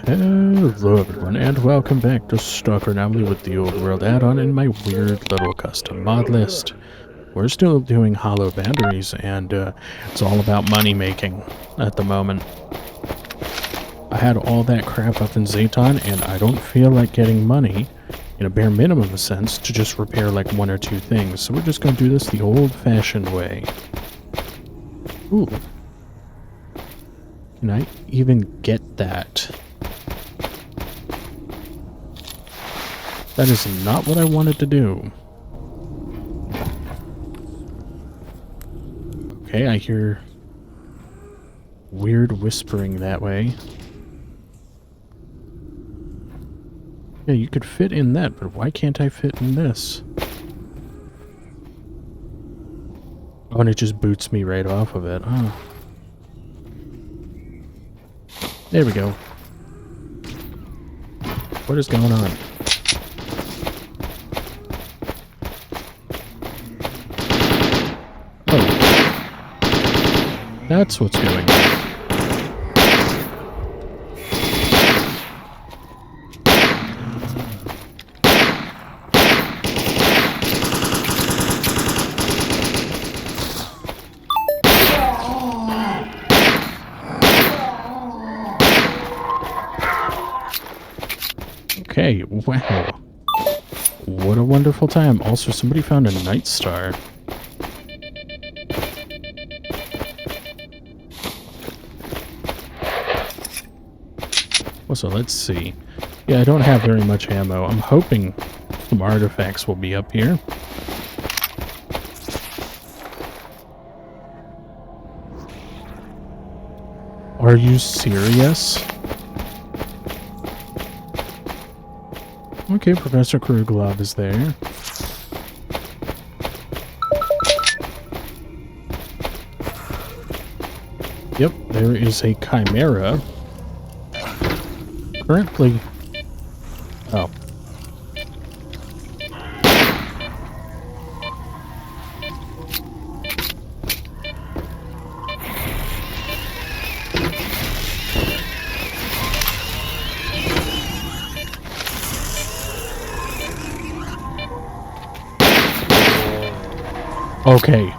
Hello everyone, and welcome back to Stalker Anomaly with the old world add-on in my weird little custom mod list. We're still doing hollow boundaries, and it's all about money making at the moment. I had all that crap up in Zaton, and I don't feel like getting money, in a bare minimum sense, to just repair like one or two things, so we're just going to do this the old-fashioned way. Ooh. Can I even get that? That is not what I wanted to do. Okay, I hear weird whispering that way. Yeah, you could fit in that, but why can't I fit in this? Oh, and it just boots me right off of it. Oh. There we go. What is going on? That's what's going on. Okay, wow. What a wonderful time. Also, somebody found a night star. So let's see. Yeah, I don't have very much ammo. I'm hoping some artifacts will be up here. Are you serious? Okay, Professor Kruglov is there. Yep, there is a chimera. Currently... Oh. Okay.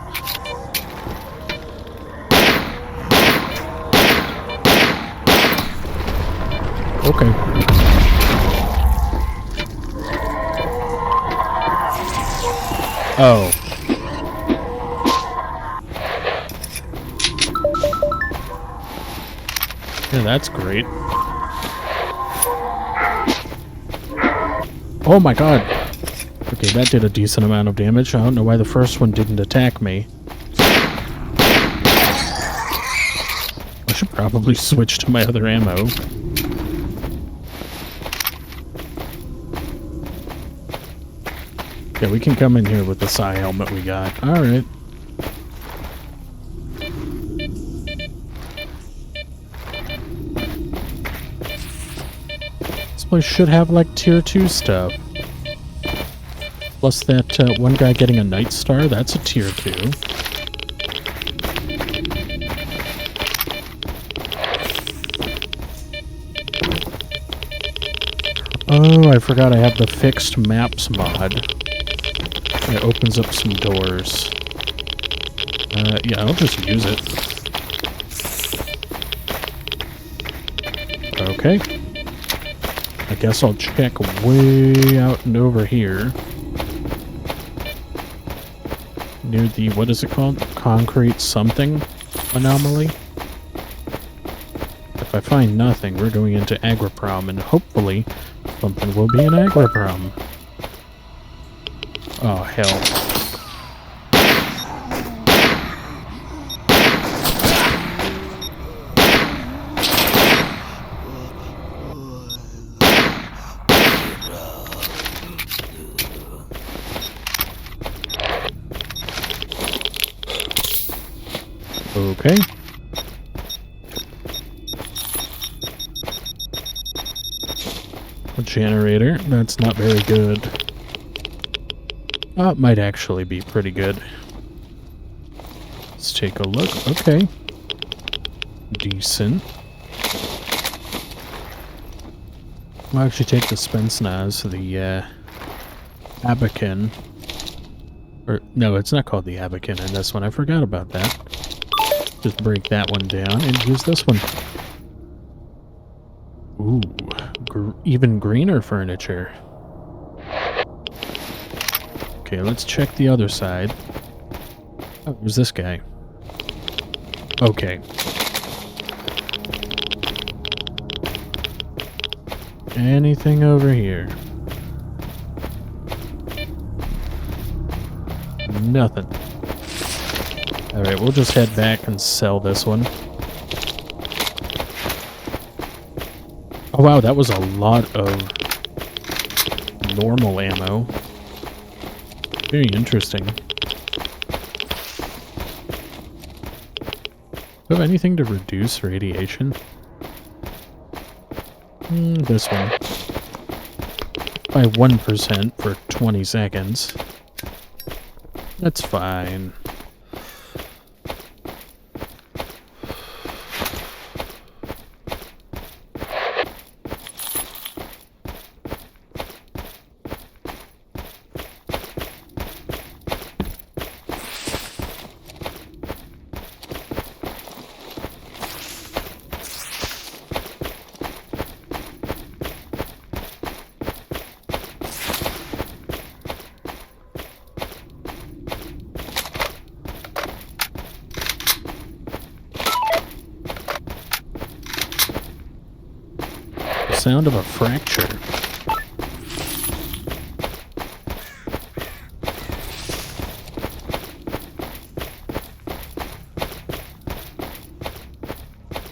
Okay. Oh. Yeah, that's great. Oh my god. Okay, that did a decent amount of damage. I don't know why the first one didn't attack me. I should probably switch to my other ammo. Yeah, we can come in here with the psi helmet we got. Alright. This place should have, like, tier 2 stuff. Plus that one guy getting a night star, that's a tier 2. Oh, I forgot I have the fixed maps mod. It opens up some doors. Yeah, I'll just use it. Okay. I guess I'll check way out and over here. Near the, what is it called? Concrete something anomaly? If I find nothing, we're going into Agriprom, and hopefully something will be in Agriprom. Oh, hell. Okay. A generator. That's not very good. It might actually be pretty good. Let's take a look. Okay. Decent. I'll actually take the Spensnaz, the Abakin. Or, no, it's not called the Abakin in this one. I forgot about that. Just break that one down and use this one. Ooh, even greener furniture. Okay, let's check the other side. Oh, there's this guy. Okay. Anything over here? Nothing. Alright, we'll just head back and sell this one. Oh wow, that was a lot of normal ammo. Very interesting. Do you have anything to reduce radiation? This one. By 1% for 20 seconds. That's fine. Sound of a fracture.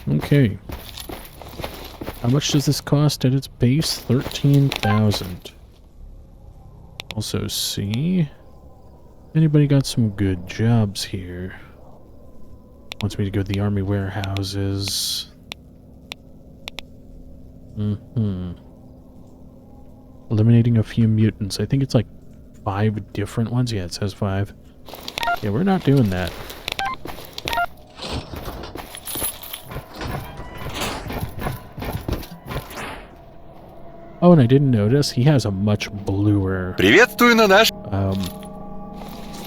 Okay. How much does this cost at its base? 13,000. Also see. Anybody got some good jobs here? Wants me to go to the army warehouses. Eliminating a few mutants. I think it's like 5 different ones. Yeah, it says 5. Yeah, we're not doing that. Oh, and I didn't notice, he has a much bluer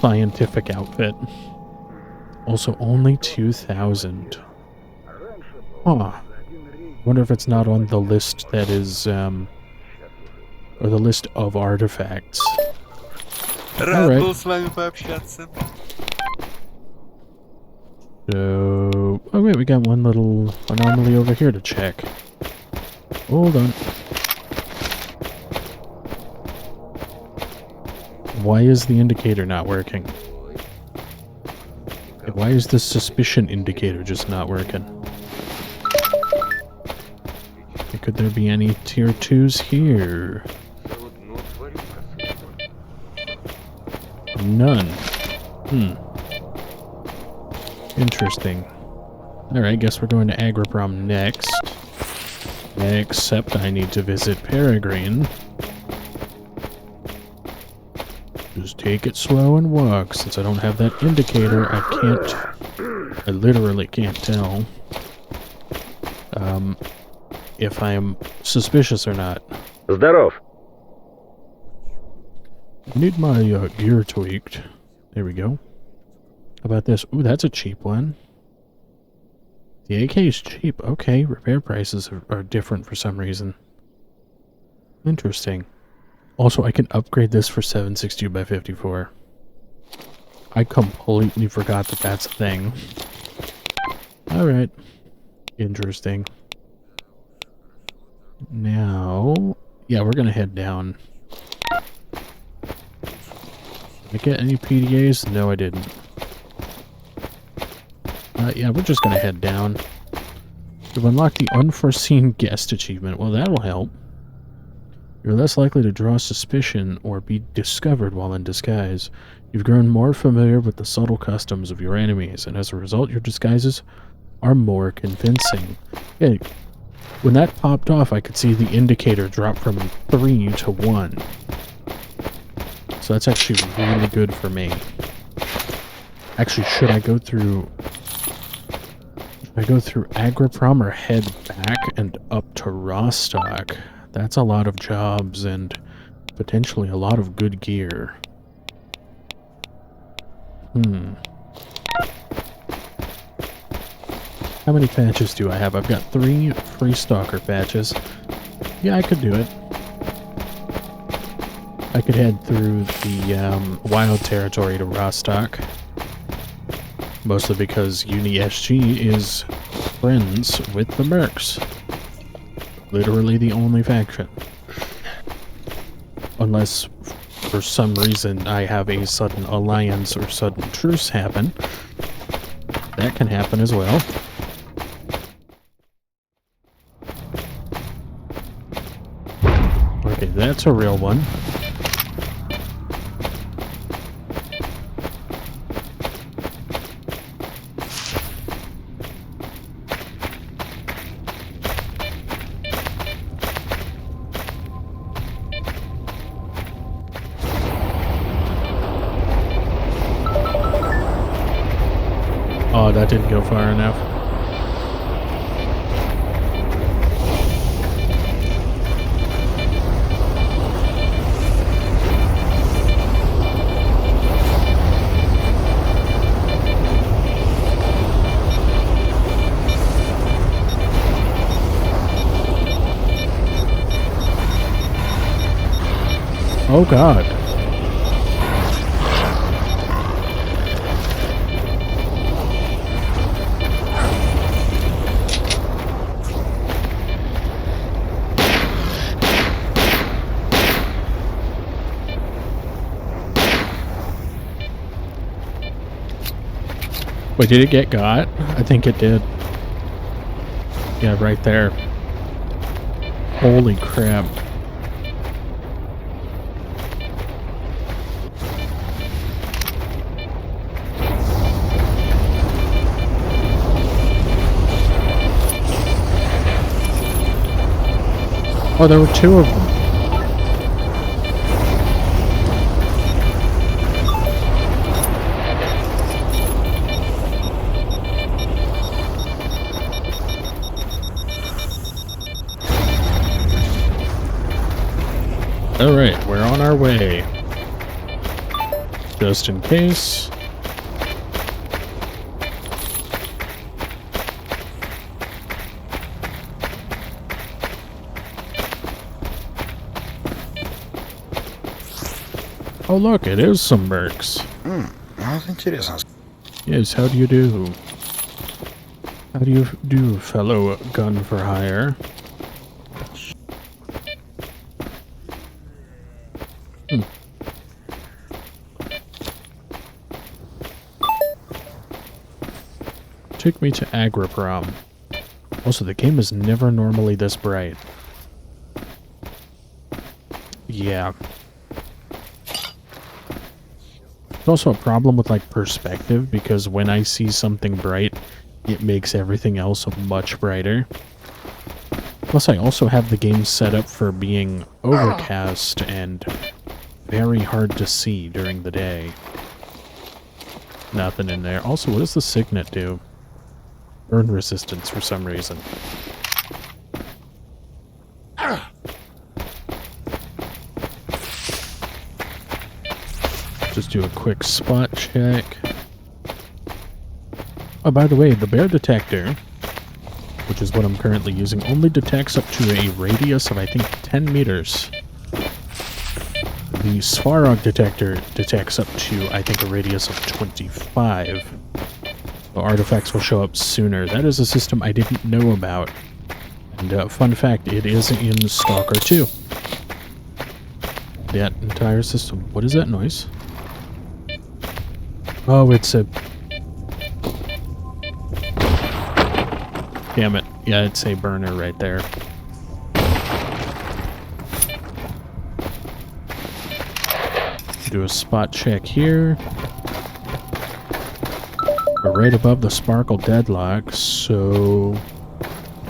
scientific outfit. Also, only 2,000. Huh. Wonder if it's not on the list that is, or the list of artifacts. Alright. So, oh wait, we got one little anomaly over here to check. Hold on. Why is the indicator not working? Why is the suspicion indicator just not working? Could there be any tier 2s here? None. Interesting. Alright, guess we're going to Agriprom next. Except I need to visit Peregrine. Just take it slow and walk. Since I don't have that indicator, I literally can't tell if I'm suspicious or not. Здоров. I need my gear tweaked. There we go. How about this? Ooh, that's a cheap one. The AK is cheap. Okay, repair prices are different for some reason. Interesting. Also, I can upgrade this for 762x54. I completely forgot that that's a thing. Alright. Interesting. Now, yeah, we're gonna head down. Did I get any PDAs? No, I didn't. Yeah, we're just gonna head down. We've unlocked the unforeseen guest achievement. Well, that'll help. You're less likely to draw suspicion or be discovered while in disguise. You've grown more familiar with the subtle customs of your enemies, and as a result, your disguises are more convincing. Yeah, when that popped off, I could see the indicator drop from 3 to 1. So that's actually really good for me. Actually, should I go through Agriprom or head back and up to Rostock? That's a lot of jobs and potentially a lot of good gear. How many patches do I have? I've got 3 free stalker patches. Yeah, I could do it. I could head through the wild territory to Rostock. Mostly because UniSG is friends with the Mercs. Literally the only faction. Unless, for some reason, I have a sudden alliance or sudden truce happen. That can happen as well. Okay, that's a real one. Oh, that didn't go far enough. Oh God. Wait, did it get got? I think it did. Yeah, right there. Holy crap. Oh, there were 2 of them. Alright, we're on our way. Just in case. Oh look, it is some mercs. Yes, how do you do? How do you do, fellow gun for hire? Take me to Agriprom. Also, the game is never normally this bright. Yeah. It's also a problem with, like, perspective, because when I see something bright, it makes everything else much brighter. Plus, I also have the game set up for being overcast and very hard to see during the day. Nothing in there. Also, what does the signet do? Burn resistance for some reason. Just do a quick spot check. Oh, by the way, the bear detector, which is what I'm currently using, only detects up to a radius of, I think, 10 meters. The Svarog detector detects up to, I think, a radius of 25. So artifacts will show up sooner. That is a system I didn't know about. And fun fact, it is in Stalker 2. That entire system. What is that noise? Oh, it's a... Damn it. Yeah, it's a burner right there. Do a spot check here. We're right above the sparkle deadlock, so...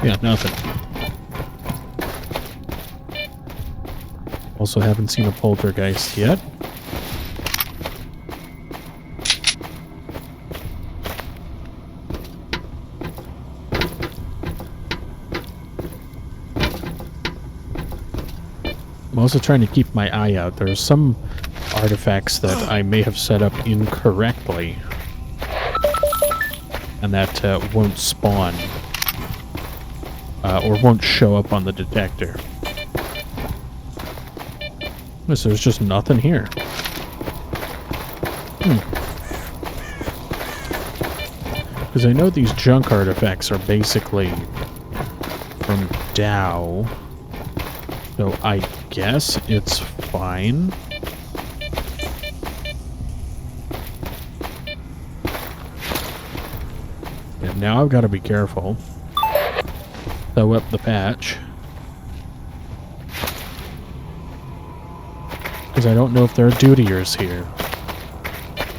yeah, nothing. Also haven't seen a poltergeist yet. I'm also trying to keep my eye out. There's some artifacts that I may have set up incorrectly, and that won't spawn, or won't show up on the detector. So there's just nothing here. Because I know these junk artifacts are basically from Dow, so I guess it's fine. Yeah, now I've got to be careful. Throw up the patch. Because I don't know if there are dutiers here.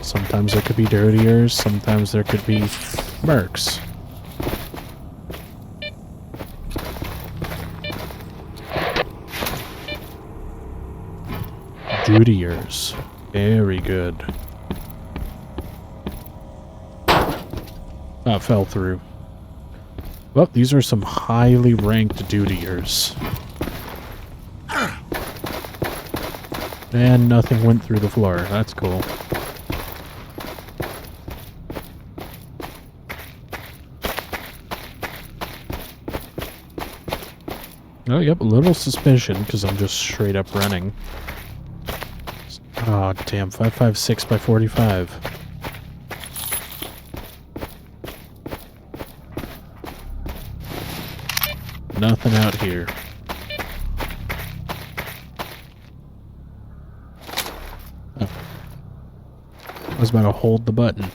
Sometimes there could be dirtiers, sometimes there could be mercs. Dutiers. Very good. Oh, it fell through. Well, these are some highly ranked dutiers. And nothing went through the floor. That's cool. Oh, yep, a little suspicion, because I'm just straight up running. Oh, damn, 556 by 45. Nothing out here. Oh. I was about to hold the button.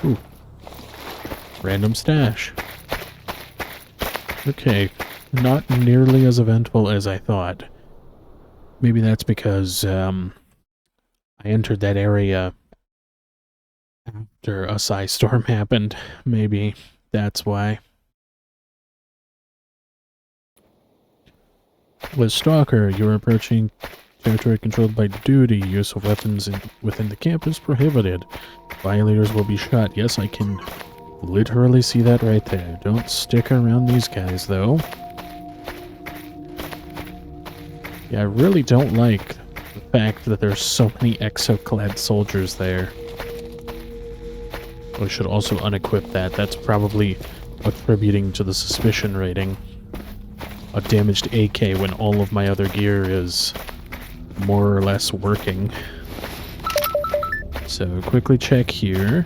Ooh. Random stash. Okay. Not nearly as eventful as I thought. Maybe that's because I entered that area after a psi storm happened. Maybe that's why. With Stalker, you're approaching territory controlled by duty. Use of weapons within the camp is prohibited. Violators will be shot. Yes, I can literally see that right there. Don't stick around these guys, though. Yeah, I really don't like the fact that there's so many exoclad soldiers there. We should also unequip that. That's probably attributing to the suspicion rating. A damaged AK when all of my other gear is more or less working. So quickly check here.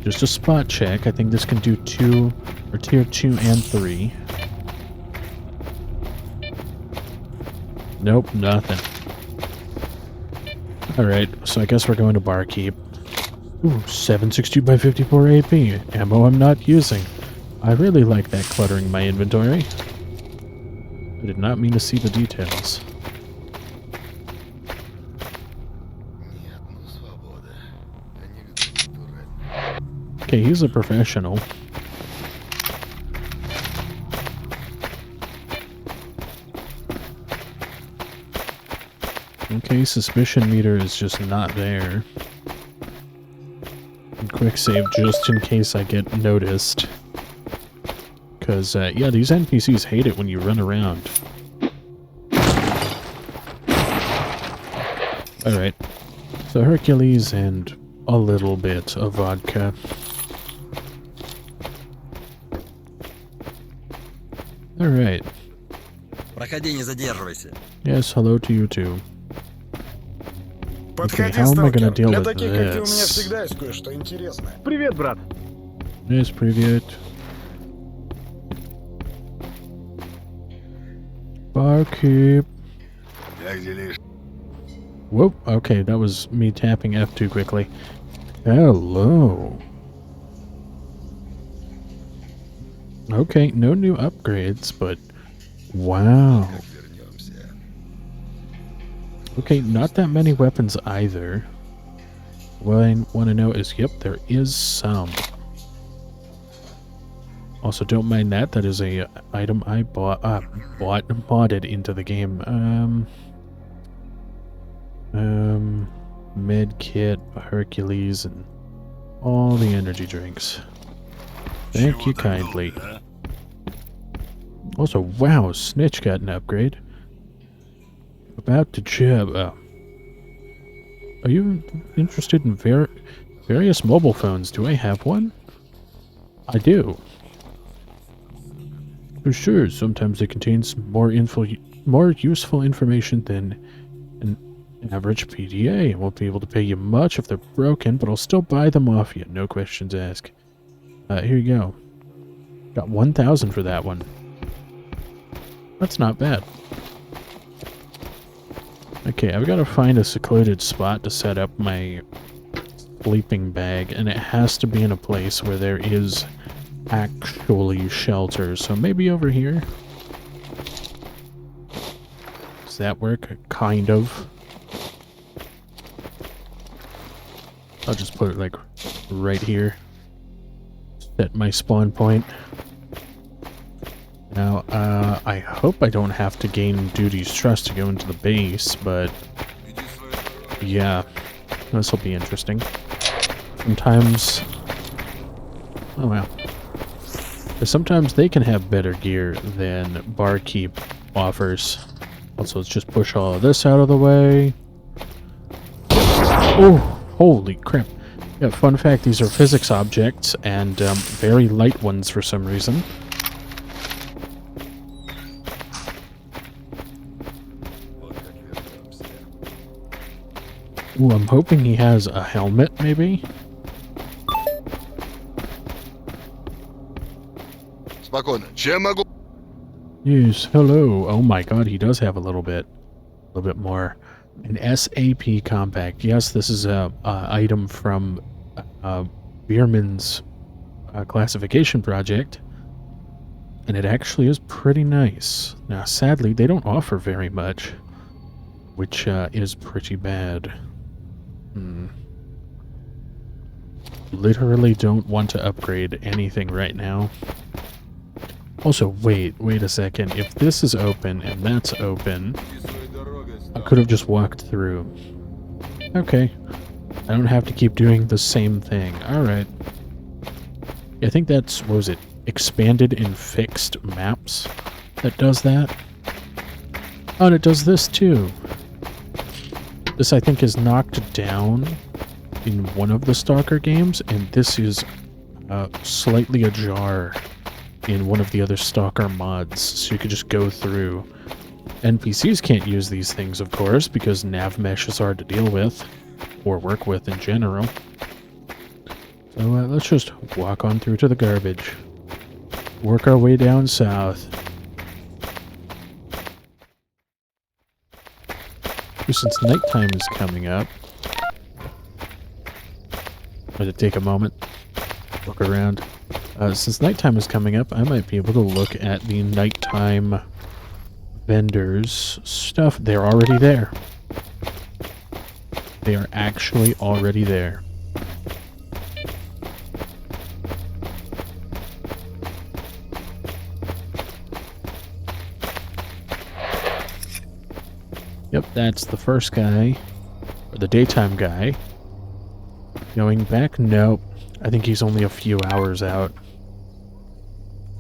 Just a spot check. I think this can do tier 2 and 3. Nope, nothing. Alright, so I guess we're going to Barkeep. Ooh, 762 by 54 AP. Ammo I'm not using. I really like that cluttering my inventory. I did not mean to see the details. Okay, he's a professional. Okay, suspicion meter is just not there. And quick save just in case I get noticed. Because, yeah, these NPCs hate it when you run around. Alright. So Hercules and a little bit of vodka. Alright. Проходи, не задерживайся. Yes, hello to you too. Okay, how am I gonna deal with this? Для таких, как ты, у меня всегда есть кое-что интересное. Привет, брат. Yes, привет. Barkeep. Whoop, okay, that was me tapping F too quickly. Hello. Okay, no new upgrades, but wow. Okay, not that many weapons either. What I want to know is, yep, there is some. Also, don't mind that. That is a item I modded into the game. Med kit, Hercules, and all the energy drinks. Thank you kindly. Also, wow, Snitch got an upgrade. About to jab. Are you interested in various mobile phones? Do I have one? I do. For sure, sometimes it contains more useful information than an average PDA. I won't be able to pay you much if they're broken, but I'll still buy them off you. No questions asked. Here you go. Got 1,000 for that one. That's not bad. Okay, I've got to find a secluded spot to set up my sleeping bag, and it has to be in a place where there is actually shelter. So maybe over here. Does that work? Kind of. I'll just put it like right here. Set my spawn point. Now, I hope I don't have to gain Duty's trust to go into the base, but yeah, this will be interesting. Sometimes, oh wow. Sometimes they can have better gear than Barkeep offers. Also, let's just push all of this out of the way. Oh, holy crap. Yeah, fun fact, these are physics objects, and very light ones for some reason. Ooh, I'm hoping he has a helmet, maybe? Спокойно. Чем могу? Yes, hello. Oh my god, he does have a little bit more. An SAP compact. Yes, this is a item from Beerman's classification project, and it actually is pretty nice. Now, sadly, they don't offer very much, which is pretty bad. Literally don't want to upgrade anything right now. Also, wait a second. If this is open and that's open, I could have just walked through. Okay. I don't have to keep doing the same thing. Alright. I think that's, what was it? Expanded and fixed maps that does that. Oh, and it does this too. This, I think, is knocked down in one of the Stalker games, and this is slightly ajar in one of the other Stalker mods, so you could just go through. NPCs can't use these things, of course, because nav mesh is hard to deal with, or work with in general. So let's just walk on through to the garbage. Work our way down south. Since nighttime is coming up, I'm going to take a moment, look around. Since nighttime is coming up, I might be able to look at the nighttime vendors' stuff. They're already there. They are actually already there. Yep, that's the first guy, or the daytime guy. Going back? Nope. I think he's only a few hours out.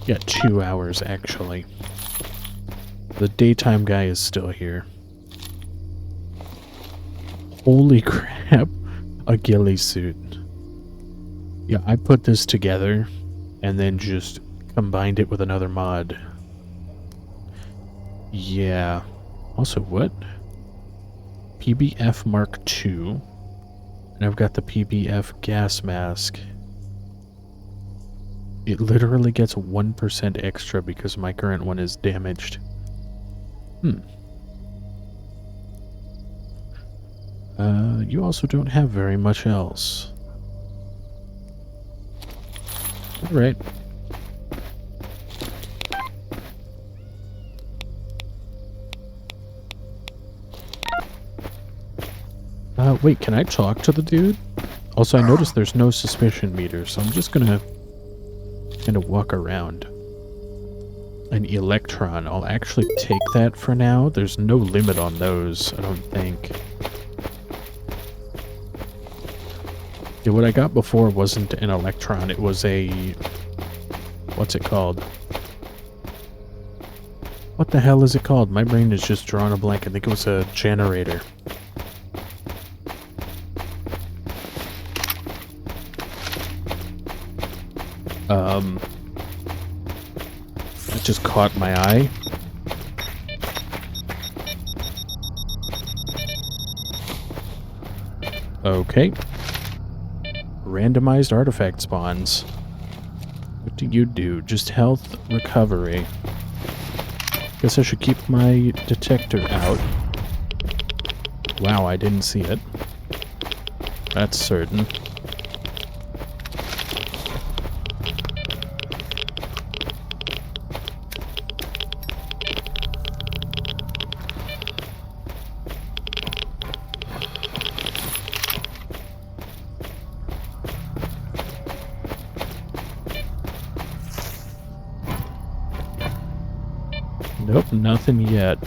Yeah, 2 hours, actually. The daytime guy is still here. Holy crap. A ghillie suit. Yeah, I put this together and then just combined it with another mod. Yeah. Also, what? PBF Mark II. And I've got the PBF gas mask. It literally gets 1% extra because my current one is damaged. You also don't have very much else. Alright. Wait, can I talk to the dude? Also, I noticed there's no suspicion meter, so I'm just gonna kind of walk around. An electron. I'll actually take that for now. There's no limit on those, I don't think. Yeah, what I got before wasn't an electron, it was a... what's it called? What the hell is it called? My brain is just drawing a blank. I think it was a generator. That just caught my eye. Okay. Randomized artifact spawns. What do you do? Just health recovery. Guess I should keep my detector out. Wow, I didn't see it. That's certain. Nope, nothing yet.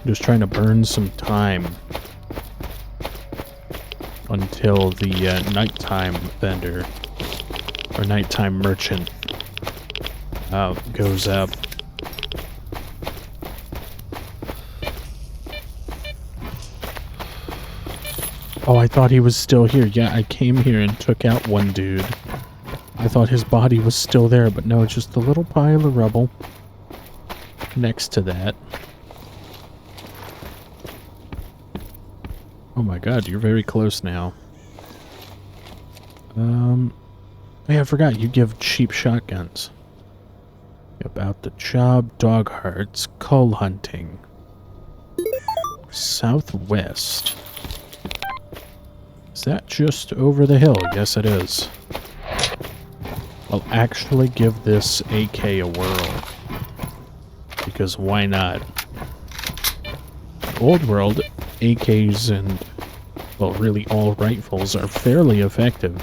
Just trying to burn some time until the nighttime vendor or nighttime merchant goes up. Oh, I thought he was still here. Yeah, I came here and took out one dude. I thought his body was still there, but no, it's just a little pile of rubble next to that. Oh my god, you're very close now. Hey, I forgot, you give cheap shotguns. About the job, dog hearts, cull hunting. Southwest. Is that just over the hill? Yes, it is. I'll actually give this AK a whirl. Because why not? Old world, AKs and, well, really all rifles are fairly effective.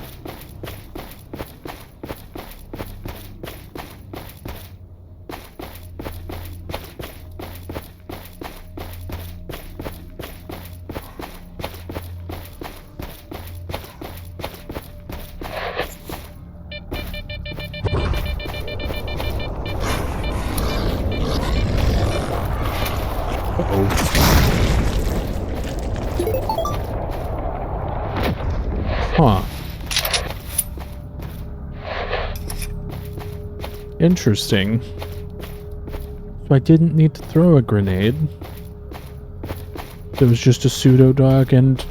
Huh. Interesting. So I didn't need to throw a grenade. There was just a pseudo dog and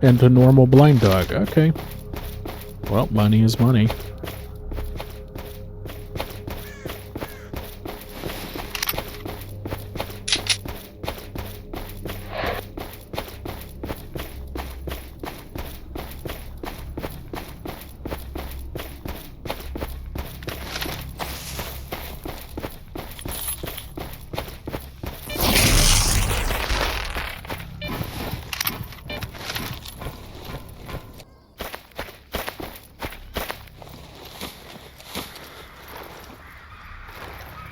a normal blind dog. Okay. Well, money is money.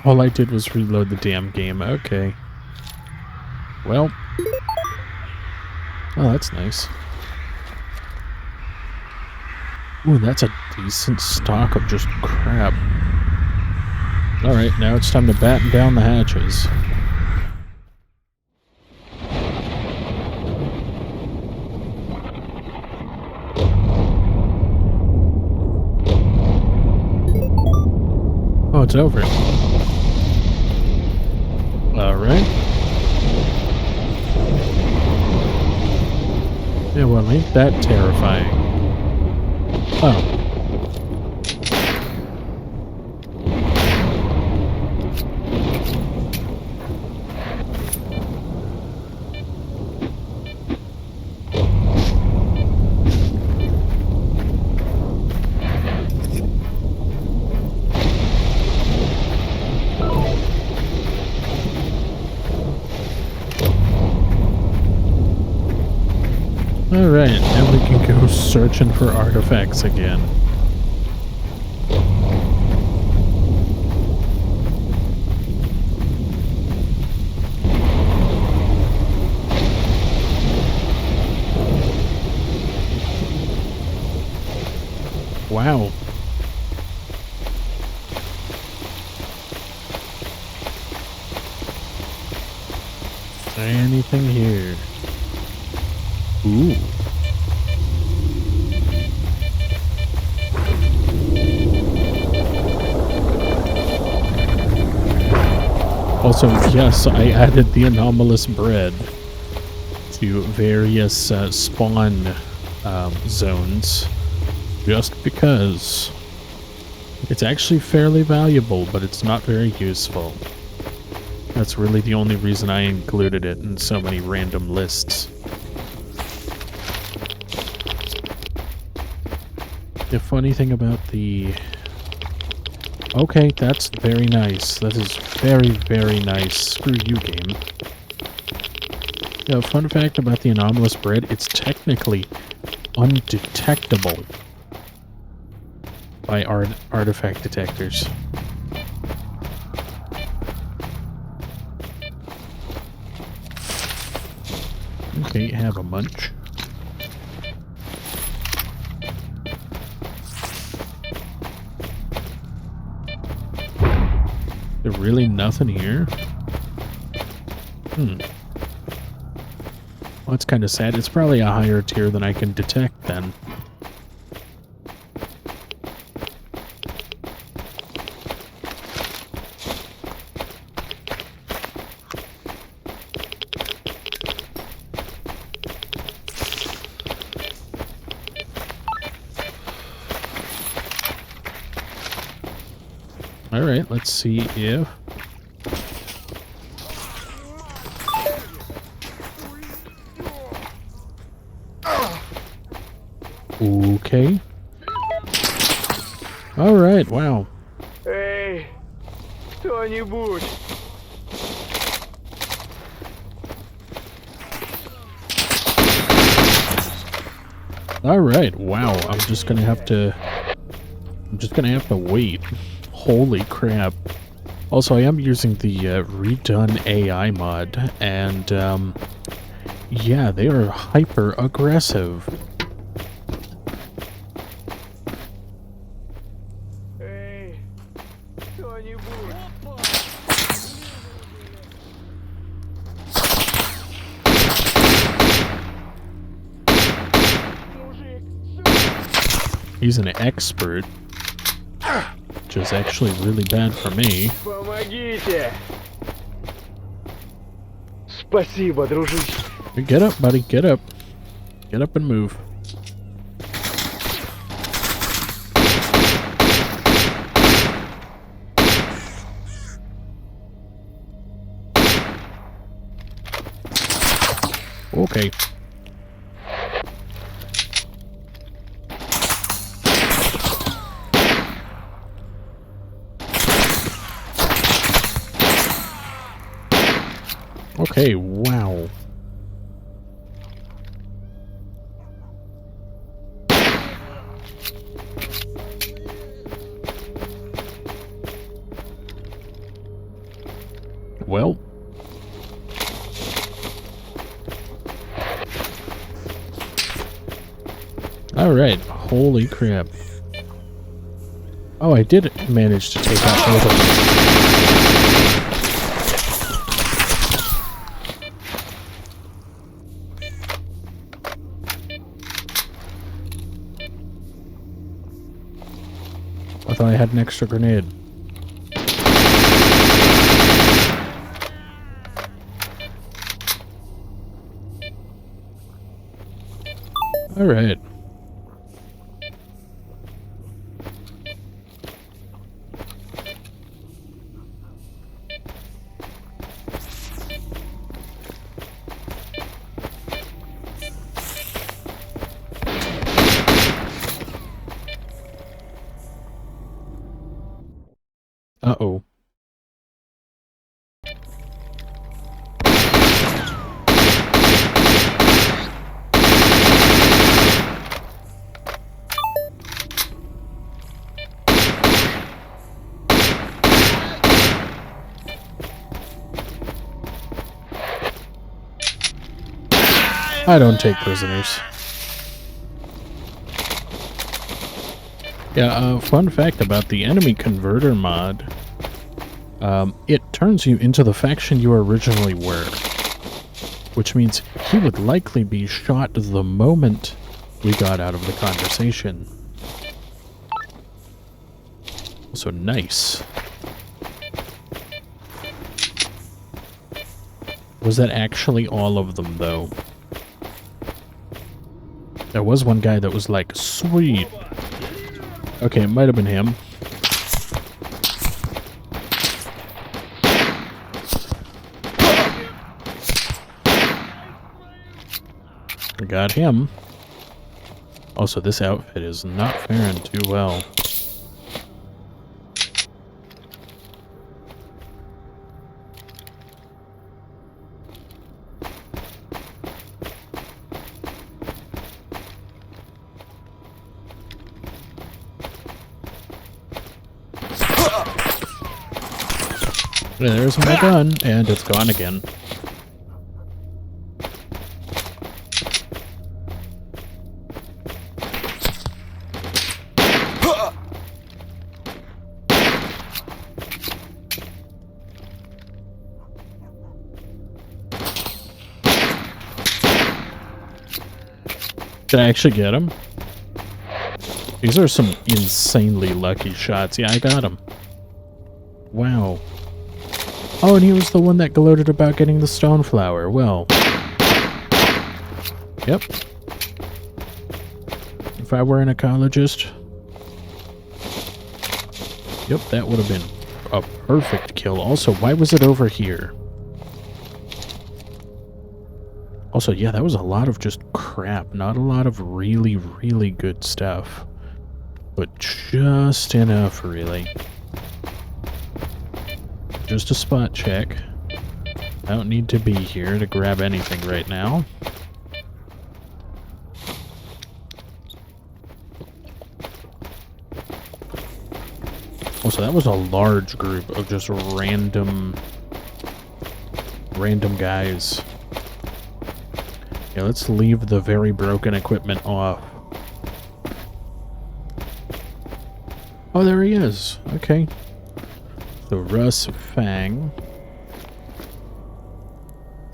All I did was reload the damn game. Okay. Well. Oh, that's nice. Ooh, that's a decent stock of just crap. Alright, now it's time to batten down the hatches. Oh, it's over. Alright. Yeah, well, ain't that terrifying. Oh. Alright, now we can go searching for artifacts again. Wow. Anything here? Ooh. Also, yes, I added the anomalous bread to various spawn zones just because it's actually fairly valuable, but it's not very useful. That's really the only reason I included it in so many random lists. The funny thing about the... Okay, that's very nice. That is very, very nice. Screw you, game. Yeah, fun fact about the anomalous bread, it's technically undetectable by artifact detectors. Okay, have a munch. There's really nothing here? Well, that's kind of sad. It's probably a higher tier than I can detect then. Alright, let's see if... Okay. Alright, wow. Эй, кто-нибудь! Alright, wow. I'm just gonna have to wait. Holy crap. Also, I am using the redone AI mod, and yeah, they are hyper aggressive. Эй, кто-нибудь! He's an expert, which is actually really bad for me. Помогите! Спасибо, дружище. Get up, buddy, get up. Get up and move. Okay. Okay, wow. Well. Alright, holy crap. Oh, I did manage to take out both of them. I thought I had an extra grenade. Alright. Uh-oh. I don't take prisoners. Yeah, fun fact about the enemy converter mod. It turns you into the faction you originally were. which means he would likely be shot the moment we got out of the conversation. Also, nice. Was that actually all of them, though? There was one guy that was like, sweet. Okay, it might have been him. We got him. Also, this outfit is not faring too well. There's my gun, and it's gone again. Did I actually get him? These are some insanely lucky shots. Yeah, I got him. Wow. Oh, and he was the one that gloated about getting the stone flower. Well. Yep. If I were an ecologist. Yep, that would have been a perfect kill. Also, why was it over here? Also, yeah, that was a lot of just crap. Not a lot of really, really good stuff. But just enough, really. Just a spot check. I don't need to be here to grab anything right now. Also, that was a large group of just random guys. Yeah, let's leave the very broken equipment off. Oh, there he is. Okay. So Russ, Fang,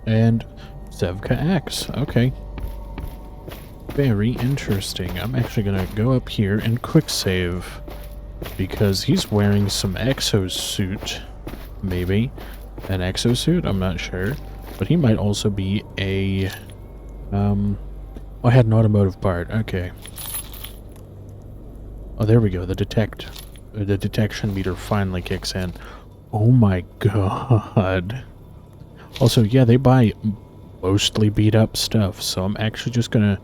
and Sevka X. Okay. Very interesting. I'm actually gonna go up here and quick save because he's wearing some exosuit. Maybe an exosuit. I'm not sure, but he might also be a. Oh, I had an automotive part. Okay. Oh, there we go. The detection meter finally kicks in. Oh my god. Also, yeah, they buy mostly beat up stuff, so I'm actually just gonna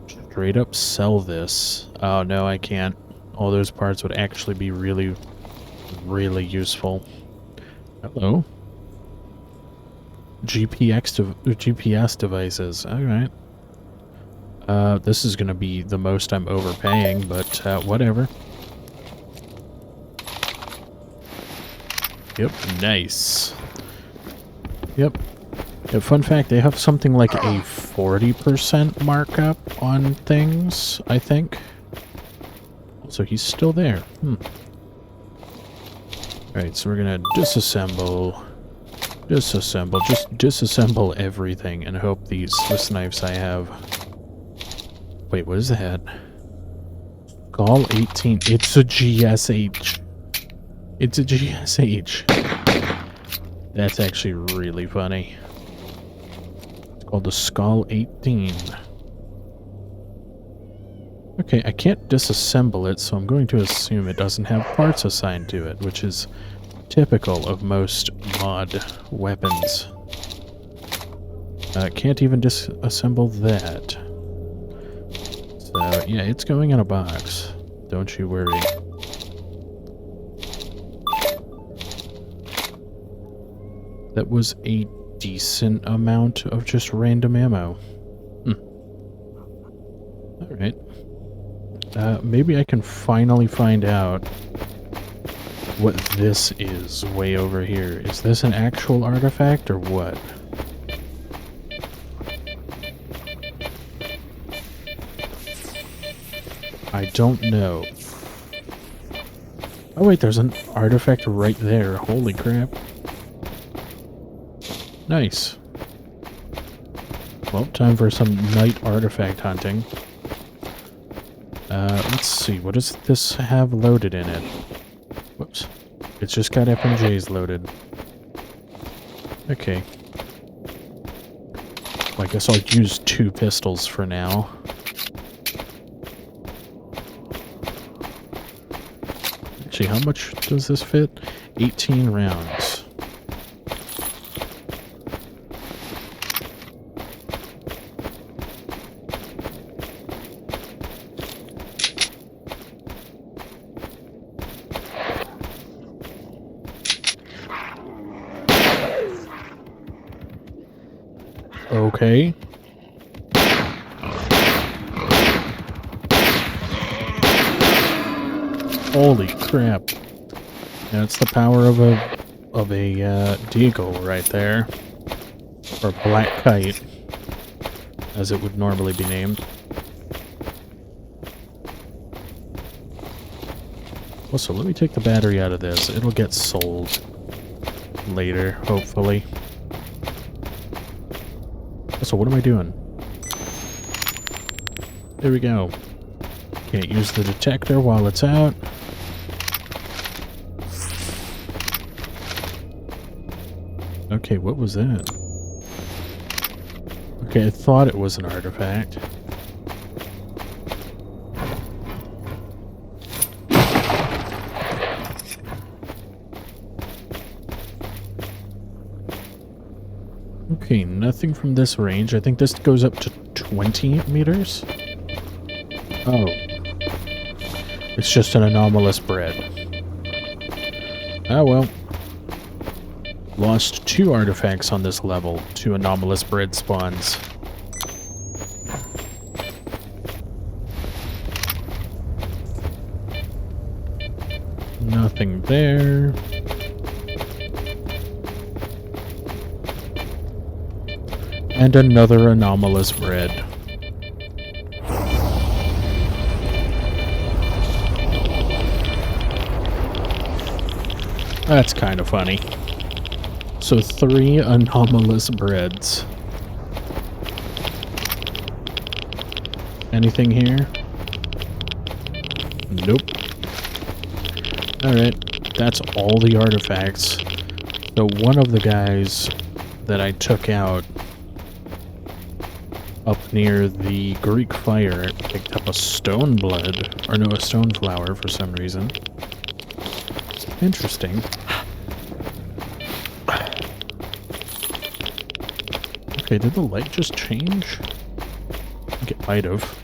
straight up sell this. Oh no, I can't. All those parts would actually be really, really useful. Hello. GPS devices. Alright. This is gonna be the most I'm overpaying, but whatever. Yep, nice. Yep. Yeah, fun fact, they have something like a 40% markup on things, I think. So he's still there. Alright, so we're gonna disassemble. Just disassemble everything and hope these Swiss knives I have. Wait, what is that? Skull 18. It's a GSH. It's a GSH. That's actually really funny. It's called the Skull 18. Okay, I can't disassemble it, so I'm going to assume it doesn't have parts assigned to it, which is typical of most mod weapons. Can't even disassemble that. So, yeah, it's going in a box. Don't you worry. That was a decent amount of just random ammo. Alright. Maybe I can finally find out what this is way over here. Is this an actual artifact or what? I don't know. Oh wait, there's an artifact right there. Holy crap. Nice. Well, time for some night artifact hunting. Let's see, what does this have loaded in it? Whoops. It's just got FMJs loaded. Okay. Well, I guess I'll use 2 pistols for now. Actually, how much does this fit? 18 rounds. Okay. Holy crap. That's the power of a deagle right there. Or black kite, as it would normally be named. Also, let me take the battery out of this. It'll get sold later, hopefully. So what am I doing? There we go. Can't use the detector while it's out. Okay, what was that? Okay, I thought it was an artifact. Okay, nothing from this range. I think this goes up to 20 meters. Oh. It's just an anomalous bread. Oh well. Lost 2 artifacts on this level. 2 anomalous bread spawns. Nothing there. And another anomalous bread. That's kind of funny. So 3 anomalous breads. Anything here? Nope. Alright, that's all the artifacts. So one of the guys that I took out up near the Greek fire picked up a stone blood, or no, a stone flower for some reason. Interesting. Okay, did the light just change? I think it might have.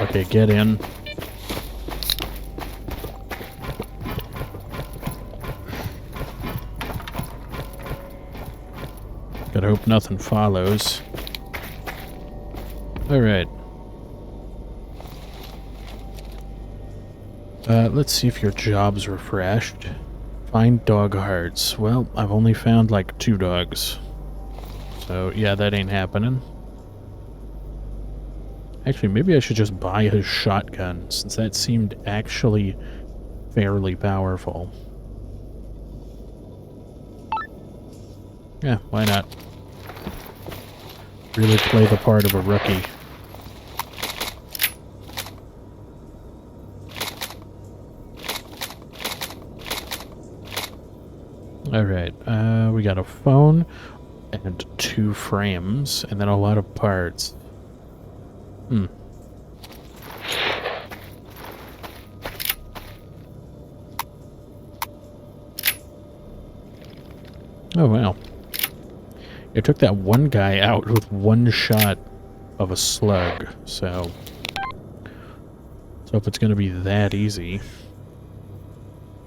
Okay, get in. Gotta hope nothing follows. Alright. Let's see if your job's refreshed. Find dog hearts. Well, I've only found like 2 dogs. So, yeah, that ain't happening. Actually, maybe I should just buy his shotgun, since that seemed actually fairly powerful. Yeah, why not? Really play the part of a rookie. Alright, we got a phone and 2 frames, and then a lot of parts. Oh, wow. It took that one guy out with 1 shot of a slug, so... let's hope it's gonna be that easy.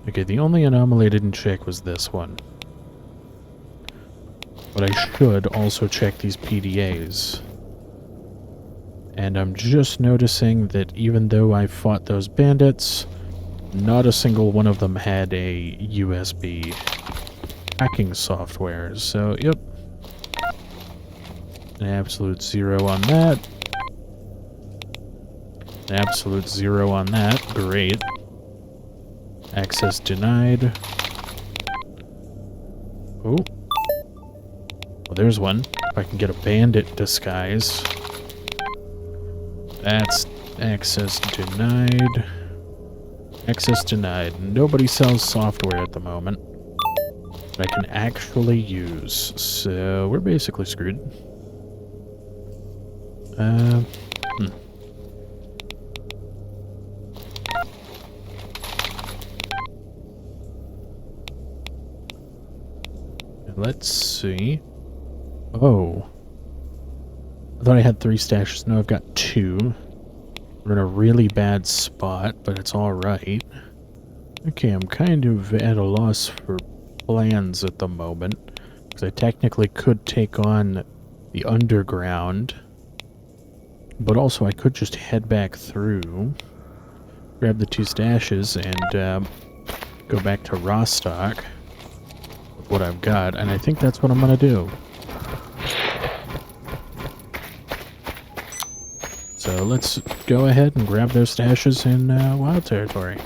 Okay, the only anomaly I didn't check was this one. But I should also check these PDAs. And I'm just noticing that even though I fought those bandits, not a single one of them had a USB hacking software. So, yep. An absolute 0 on that. Absolute 0 on that. Great. Access denied. Oh. Well, there's one. If I can get a bandit disguise. That's access denied. Access denied. Nobody sells software at the moment that I can actually use. So we're basically screwed. Let's see. Oh. I thought I had 3 stashes. No, I've got 2. We're in a really bad spot, but it's alright. Okay, I'm kind of at a loss for plans at the moment. Because I technically could take on the underground. But also I could just head back through. Grab the 2 stashes and go back to Rostock. What I've got, and I think that's what I'm gonna do. So let's go ahead and grab those stashes in Wild Territory.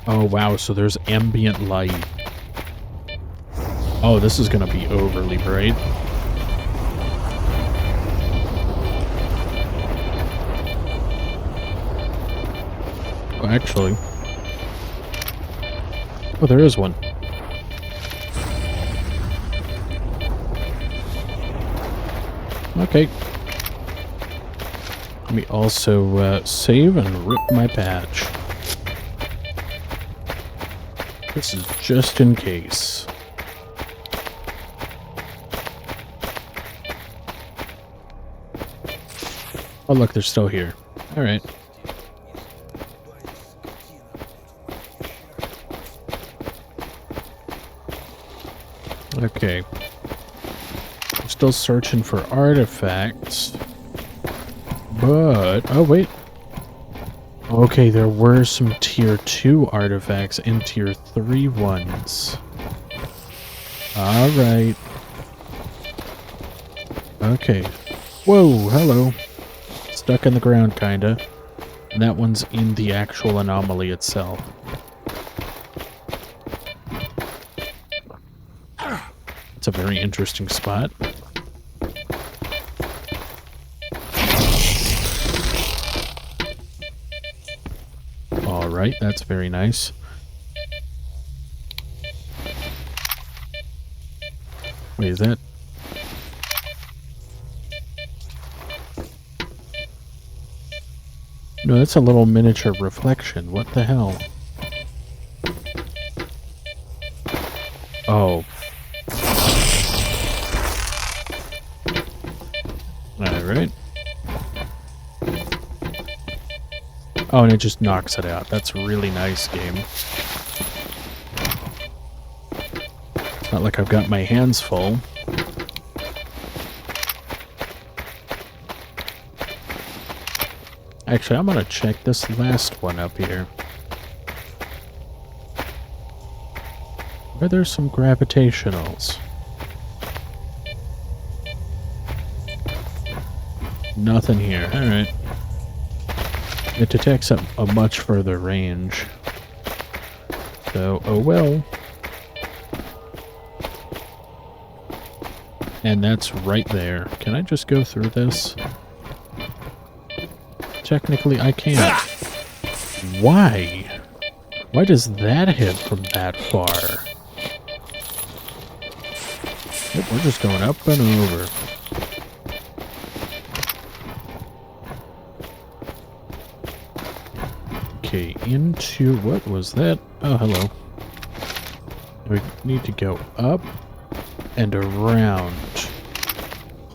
Oh wow, so there's ambient light. Oh, this is gonna be overly bright. Actually. Oh, there is one. Okay. Let me also save and rip my patch. This is just in case. Oh look, they're still here. Alright. Okay. I'm still searching for artifacts. But... oh, wait. Okay, there were some tier 2 artifacts and tier 3 ones. Alright. Okay. Whoa, hello. Stuck in the ground, kinda. And that one's in the actual anomaly itself. It's a very interesting spot. Alright, that's very nice. Wait, is that... no, that's a little miniature reflection. What the hell? Oh. Alright. Oh, and it just knocks it out. That's a really nice game. It's not like I've got my hands full. Actually, I'm gonna check this last one up here. Are there some gravitationals? Nothing here. Alright. It detects at a much further range. So, oh well. And that's right there. Can I just go through this? Technically, I can't. Why? Why does that hit from that far? Yep, we're just going up and over. Okay, into... what was that? Oh, hello. We need to go up and around.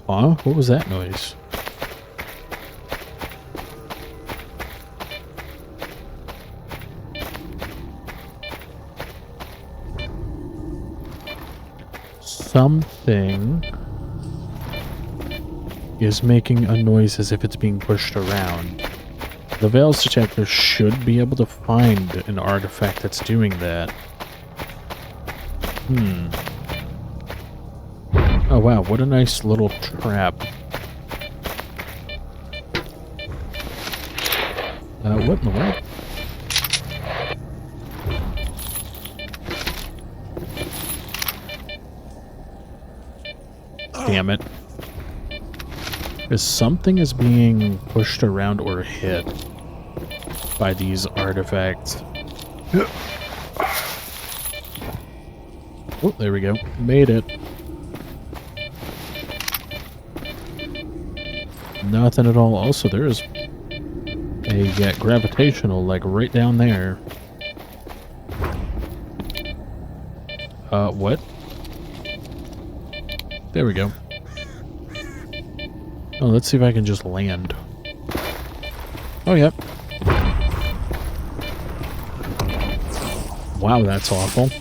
Huh? What was that noise? Something is making a noise as if it's being pushed around. The Veils detector should be able to find an artifact that's doing that. Oh, Oh wow, what a nice little trap. What in the world? Damn it. Because something is being pushed around or hit by these artifacts. Oh, there we go. Made it. Nothing at all. Also, there is a gravitational, like, right down there. What? There we go. Oh, let's see if I can just land. Oh, yep. Wow, that's awful.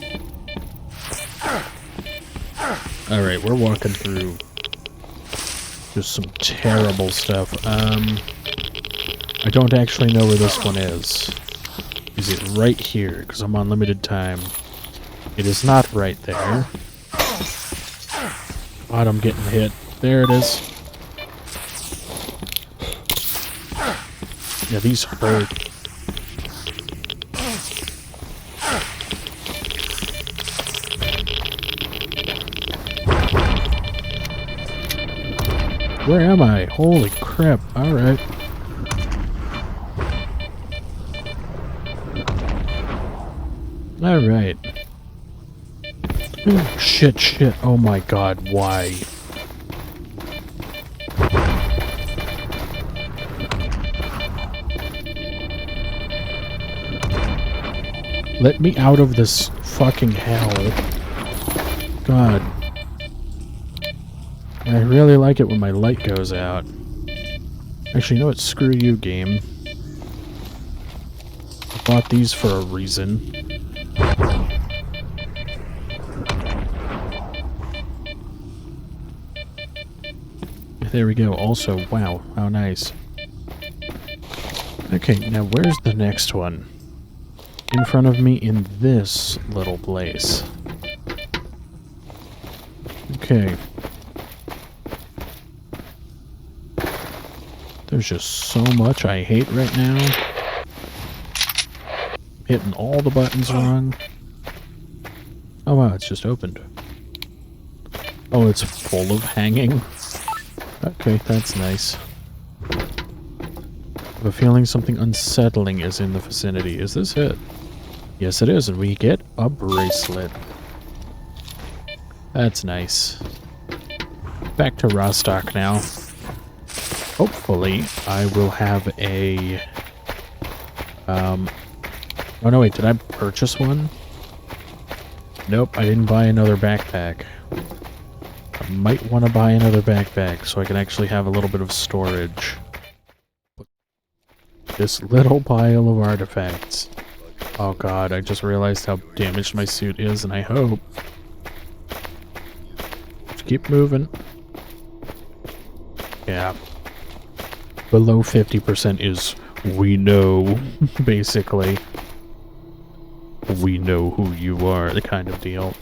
Alright, we're walking through just some terrible stuff. I don't actually know where this one is. Is it right here? Because I'm on limited time. It is not right there. God, I'm getting hit. There it is. Yeah, these hurt. Where am I? Holy crap. Alright. Alright. Shit, shit. Oh my god, why? Let me out of this fucking hell. God. I really like it when my light goes out. Actually, you know what? Screw you, game. I bought these for a reason. There we go. Also, wow, how nice. Okay, now where's the next one? In front of me in this little place. Okay. There's just so much I hate right now. Hitting all the buttons wrong. Oh wow, it's just opened. Oh, it's full of hanging. Okay, that's nice. I have a feeling something unsettling is in the vicinity. Is this it? Yes, it is, and we get a bracelet. That's nice. Back to Rostock now. Hopefully, I will have a... Oh no, wait, did I purchase one? Nope, I didn't buy another backpack. I might want to buy another backpack so I can actually have a little bit of storage. This little pile of artifacts. Oh god, I just realized how damaged my suit is, and I hope... Just keep moving. Yeah. Below 50% is we know, basically. We know who you are, the kind of deal.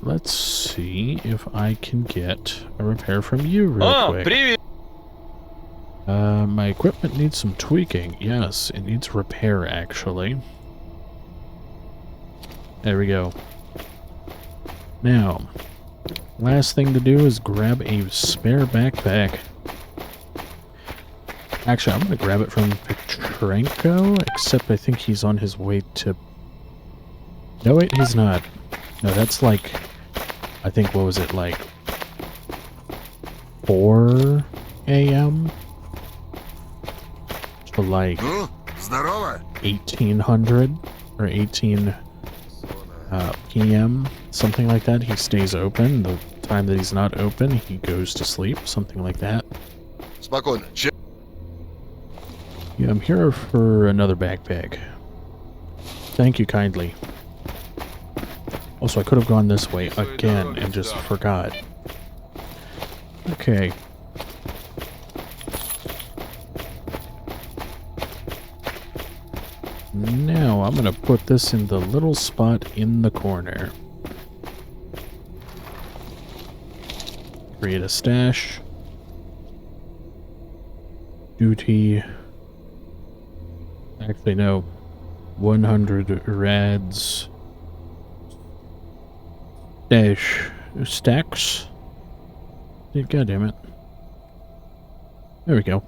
Let's see if I can get a repair from you real quick. Привет! My equipment needs some tweaking. Yes, it needs repair, actually. There we go. Now, last thing to do is grab a spare backpack. Actually, I'm going to grab it from Petrenko, except I think he's on his way to... No, wait, he's not. No, that's like... I think, what was it, like... 4 a.m.? To like... Ну, здорово. 1800 or 18 p.m., something like that. He stays open. The time that he's not open, he goes to sleep, something like that. Спокойно. Yeah, I'm here for another backpack. Thank you kindly. Also, I could have gone this way again and just forgot. Okay. Now, I'm going to put this in the little spot in the corner. create a stash. Duty. Actually, no. 100 rads. Dash. Stacks? God damn it. There we go.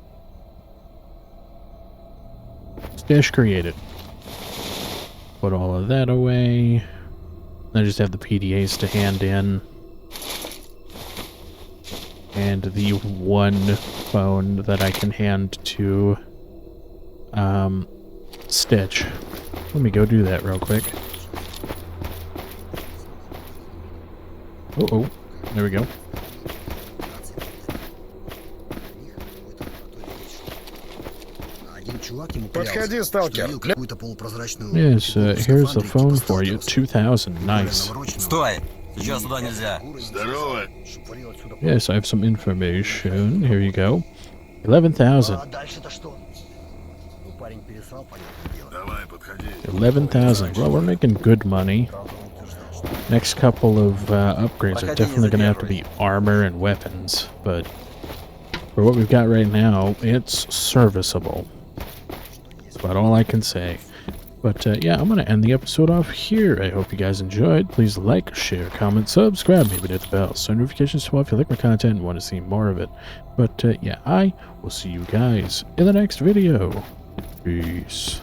Stash created. Put all of that away. I just have the PDAs to hand in. And the one phone that I can hand to Stitch. Let me go do that real quick. Oh, there we go. Подходи, сталкер. Yes, here's the phone for you. 2000. Nice. Стой! Сейчас туда нельзя. Здорово. Yes, I have some information. Here you go. 11,000. Давай, подходи. 11,000. Well, we're making good money. Next couple of upgrades are definitely going to have to be armor and weapons, but for what we've got right now, it's serviceable. That's about all I can say. But yeah, I'm going to end the episode off here. I hope you guys enjoyed. Please like, share, comment, subscribe, maybe hit the bell so notifications to if you like my content and want to see more of it. But yeah, I will see you guys in the next video. Peace.